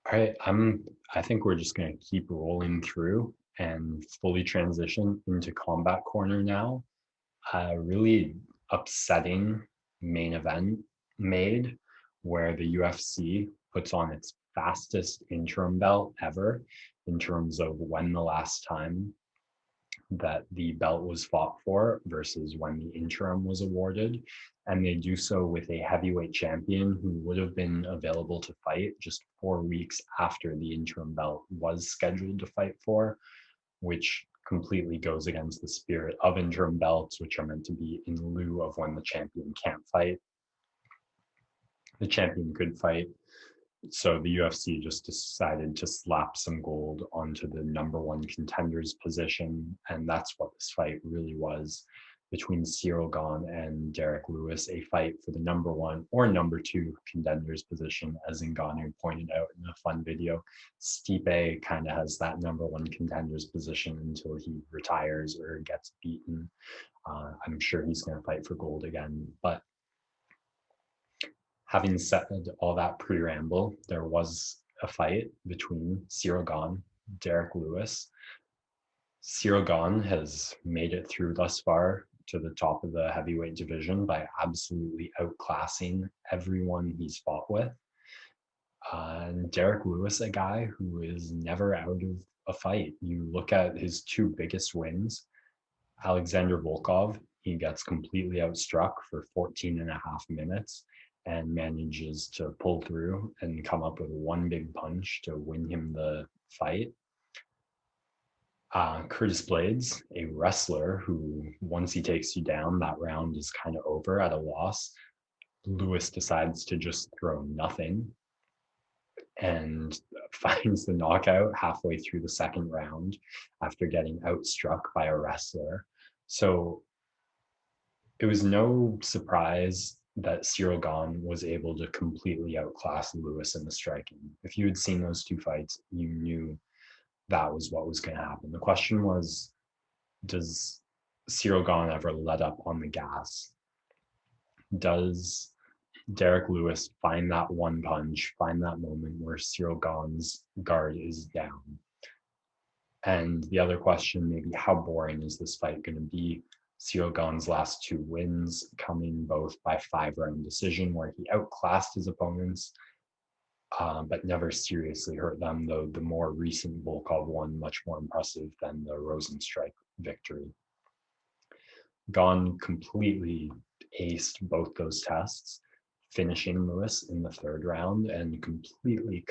All right, I think we're just going to keep rolling through and fully transition into combat corner now. Really upsetting main event made where the UFC puts on its fastest interim belt ever in terms of when the last time that the belt was fought for versus when the interim was awarded. And they do so with a heavyweight champion who would have been available to fight just 4 weeks after the interim belt was scheduled to fight for, which completely goes against the spirit of interim belts, which are meant to be in lieu of when the champion can't fight. The champion could fight. So the UFC just decided to slap some gold onto the number one contenders position. And that's what this fight really was between Cyril Gane and Derek Lewis, a fight for the number one or number two contenders position, as Ngannou pointed out in a fun video. Stipe kind of has that number one contenders position until he retires or gets beaten. I'm sure he's going to fight for gold again. But having said all that preamble, there was a fight between Cyril Gane, Derek Lewis. Cyril Gane has made it through thus far to the top of the heavyweight division by absolutely outclassing everyone he's fought with. And Derek Lewis, a guy who is never out of a fight. You look at his two biggest wins, Alexander Volkov, he gets completely outstruck for 14 and a half minutes and manages to pull through and come up with one big punch to win him the fight. Curtis Blades, a wrestler who, once he takes you down, that round is kind of over at a loss. Lewis decides to just throw nothing and finds the knockout halfway through the second round after getting outstruck by a wrestler. So it was no surprise that Cyril Gane was able to completely outclass Lewis in the striking. If you had seen those two fights, you knew that was what was going to happen. The question was, does Cyril Gane ever let up on the gas? Does Derek Lewis find that one punch, find that moment where Cyril Gane's guard is down? And the other question, maybe how boring is this fight going to be? Cyril Gane's last two wins coming both by 5-round decision, where he outclassed his opponents, but never seriously hurt them, though the more recent Volkov one, much more impressive than the Rosenstrike victory. Gane completely aced both those tests, finishing Lewis in the third round and completely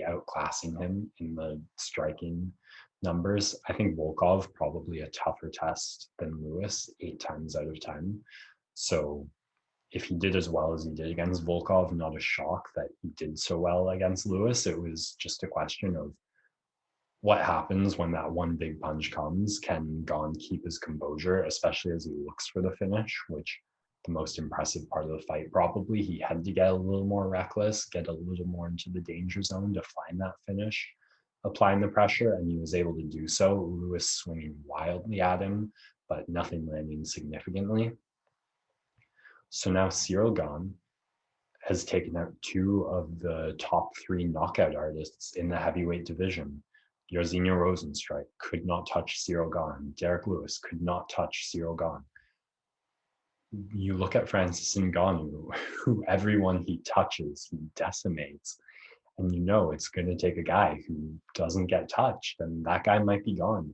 outclassing him in the striking numbers. I think Volkov probably a tougher test than Lewis 8 times out of 10. So if he did as well as he did against Volkov, not a shock that he did so well against Lewis. It was just a question of what happens when that one big punch comes. Can Gane keep his composure, especially as he looks for the finish, which the most impressive part of the fight, probably. He had to get a little more reckless, get a little more into the danger zone to find that finish, applying the pressure, and he was able to do so. Lewis swinging wildly at him, but nothing landing significantly. So now Cyril Gane has taken out 2 of the top 3 knockout artists in the heavyweight division. Jairzinho Rosenstrike could not touch Cyril Gane. Derek Lewis could not touch Cyril Gane. You look at Francis Ngannou, who everyone he touches, he decimates. And you know it's going to take a guy who doesn't get touched, and that guy might be gone.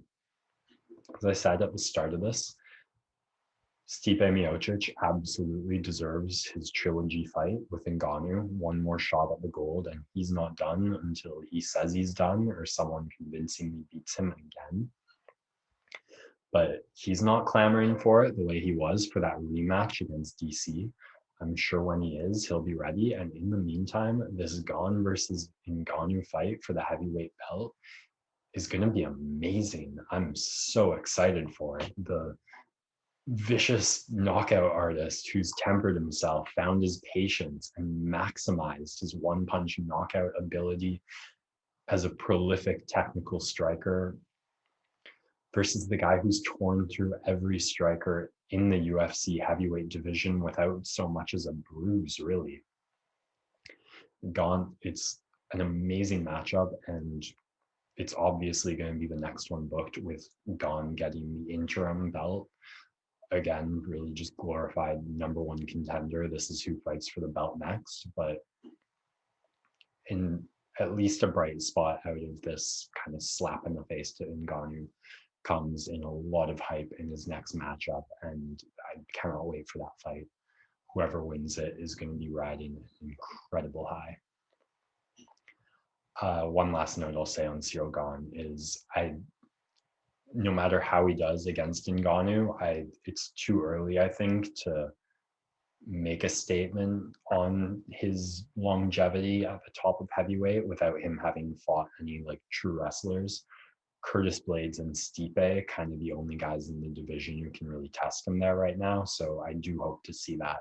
As I said at the start of this, Stipe Miocic absolutely deserves his trilogy fight with Ngannou. One more shot at the gold, and he's not done until he says he's done or someone convincingly beats him again. But he's not clamoring for it the way he was for that rematch against DC. I'm sure when he is, he'll be ready. And in the meantime, this Gane versus Ngannou fight for the heavyweight belt is going to be amazing. I'm so excited for it. The vicious knockout artist who's tempered himself, found his patience, and maximized his one-punch knockout ability as a prolific technical striker versus the guy who's torn through every striker in the UFC heavyweight division without so much as a bruise, really. Gane, it's an amazing matchup, and it's obviously going to be the next one booked with Gane getting the interim belt. Again, really just glorified number one contender. This is who fights for the belt next. But in at least a bright spot out of this kind of slap in the face to Ngannou comes in a lot of hype in his next matchup. And I cannot wait for that fight. Whoever wins it is going to be riding an incredible high. One last note I'll say on Cyril Gane is no matter how he does against Ngannou, it's too early, I think, to make a statement on his longevity at the top of heavyweight without him having fought any like true wrestlers. Curtis Blades and Stipe, kind of the only guys in the division who can really test him there right now. So I do hope to see that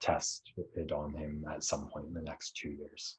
test it on him at some point in the next 2 years.